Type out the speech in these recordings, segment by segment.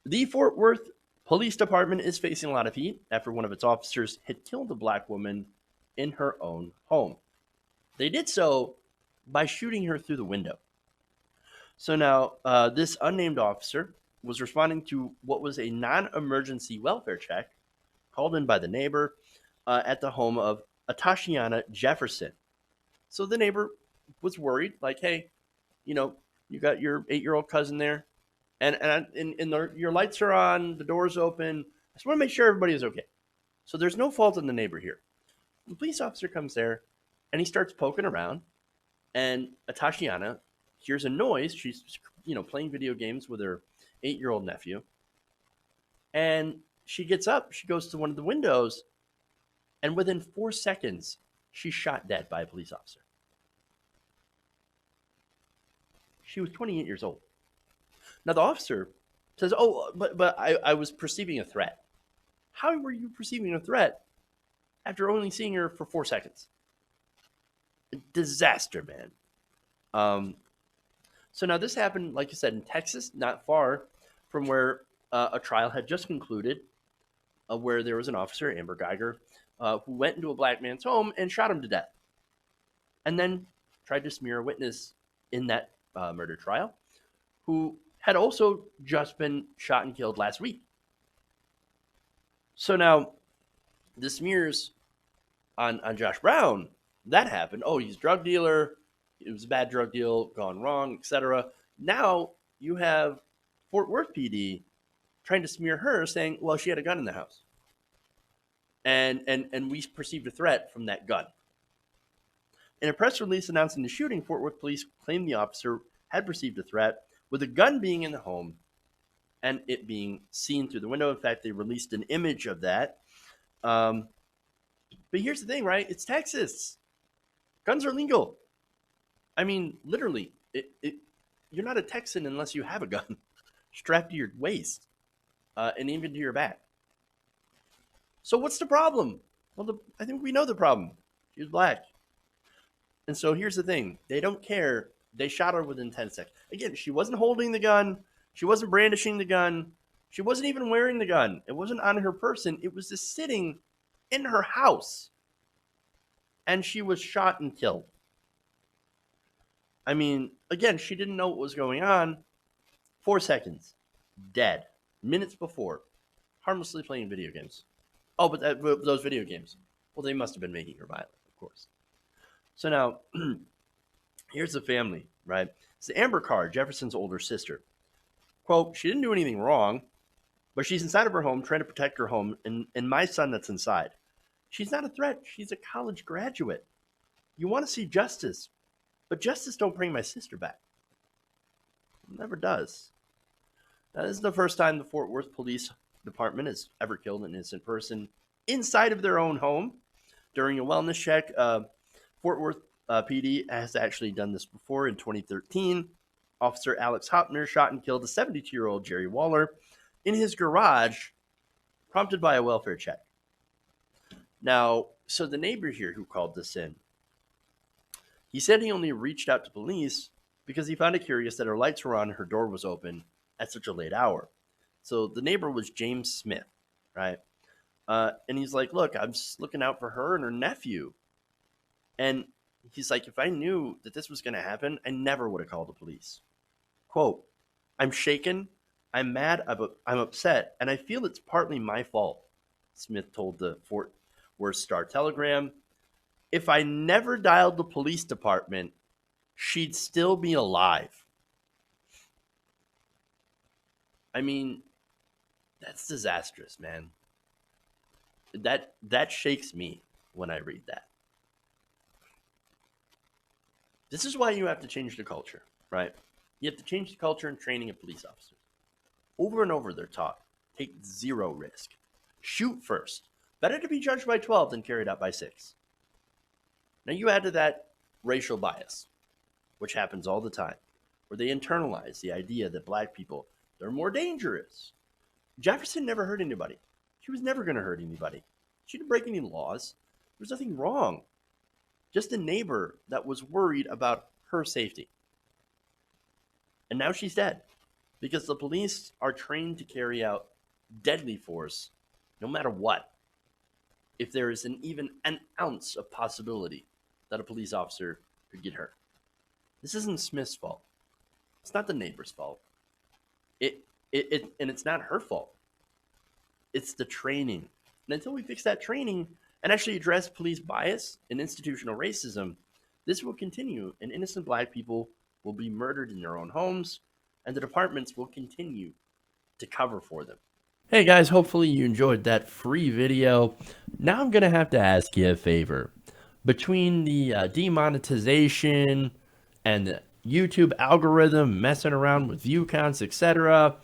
The Fort Worth Police Department is facing a lot of heat after one of its officers had killed a black woman in her own home. They did so by shooting her through the window. So now, this unnamed officer was responding to what was a non emergency welfare check called in by the neighbor at the home of Atashiana Jefferson. So the neighbor was worried, like, hey, you know, you got your 8-year-old cousin there, and your lights are on, the door's open. I just want to make sure everybody is okay. So there's no fault in the neighbor here. The police officer comes there, and he starts poking around, and Atashiana hears a noise. She's playing video games with her 8-year-old nephew, and she gets up. She goes to one of the windows, and within 4 seconds, she's shot dead by a police officer. She was 28 years old. Now the officer says, "Oh, but I was perceiving a threat." How were you perceiving a threat after only seeing her for 4 seconds? Disaster, man. Um, so now this happened, like you said, in Texas, not far from where a trial had just concluded, where there was an officer, Amber Geiger, who went into a black man's home and shot him to death, and then tried to smear a witness in that murder trial, who had also just been shot and killed last week. So now the smears on Josh Brown, that happened. Oh, he's a drug dealer. It was a bad drug deal, gone wrong, etc. Now you have Fort Worth PD trying to smear her, saying, "Well, she had a gun in the house, and we perceived a threat from that gun." In a press release announcing the shooting, Fort Worth police claimed the officer had perceived a threat, with a gun being in the home and it being seen through the window. In fact, they released an image of that. Um, but here's the thing, right? It's Texas. Guns are legal. I mean, literally, you're not a Texan unless you have a gun strapped to your waist and even to your back. So what's the problem? Well, I think we know the problem. She was black. And so here's the thing. They don't care. They shot her within 10 seconds. Again, she wasn't holding the gun. She wasn't brandishing the gun. She wasn't even wearing the gun. It wasn't on her person. It was just sitting in her house. And she was shot and killed. I mean, again, she didn't know what was going on. 4 seconds. Dead. Minutes before. Harmlessly playing video games. Oh, but those video games. Well, they must have been making her violent, of course. So now, here's the family, right? It's Amber Carr, Jefferson's older sister. Quote, she didn't do anything wrong, but she's inside of her home trying to protect her home and my son that's inside. She's not a threat. She's a college graduate. You want to see justice, but justice don't bring my sister back. It never does. Now, this is the first time the Fort Worth Police Department has ever killed an innocent person inside of their own home. During a wellness check, Fort Worth PD has actually done this before in 2013. Officer Alex Hopner shot and killed a 72-year-old Jerry Waller in his garage, prompted by a welfare check. Now, so the neighbor here who called this in, he said he only reached out to police because he found it curious that her lights were on and her door was open at such a late hour. So the neighbor was James Smith, right? And he's like, look, I'm just looking out for her and her nephew. And he's like, if I knew that this was going to happen, I never would have called the police. Quote, I'm shaken, I'm mad, I'm upset, and I feel it's partly my fault, Smith told the Fort Worth Star Telegram. If I never dialed the police department, she'd still be alive. I mean, that's disastrous, man. That shakes me when I read that. This is why you have to change the culture, right? You have to change the culture in training of police officers. Over and over, they're taught take zero risk. Shoot first. Better to be judged by 12 than carried out by 6. Now, you add to that racial bias, which happens all the time, where they internalize the idea that black people, they're more dangerous. Jefferson never hurt anybody. She was never going to hurt anybody. She didn't break any laws. There's nothing wrong. Just a neighbor that was worried about her safety. And now she's dead. because the police are trained to carry out deadly force no matter what. If there is even an ounce of possibility that a police officer could get hurt. This isn't Smith's fault. It's not the neighbor's fault. And it's not her fault. It's the training. And until we fix that training and actually address police bias and institutional racism, this will continue, and innocent black people will be murdered in their own homes, and the departments will continue to cover for them. Hey guys, hopefully you enjoyed that free video. Now I'm going to have to ask you a favor. Between the demonetization and the YouTube algorithm messing around with view counts, etc.,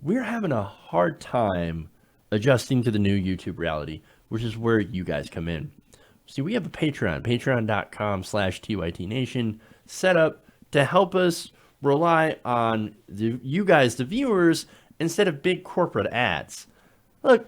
we're having a hard time adjusting to the new YouTube reality, which is where you guys come in. See, we have a Patreon, patreon.com/TYTNation, set up to help us rely on you guys, the viewers, instead of big corporate ads. Look,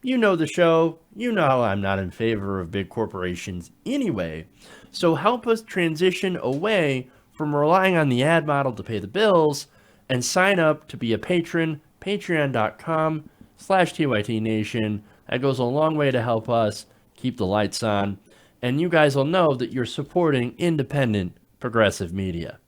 you know the show. You know I'm not in favor of big corporations anyway. So help us transition away from relying on the ad model to pay the bills and sign up to be a patron, patreon.com/TYTNation. That goes a long way to help us keep the lights on. And you guys will know that you're supporting independent progressive media.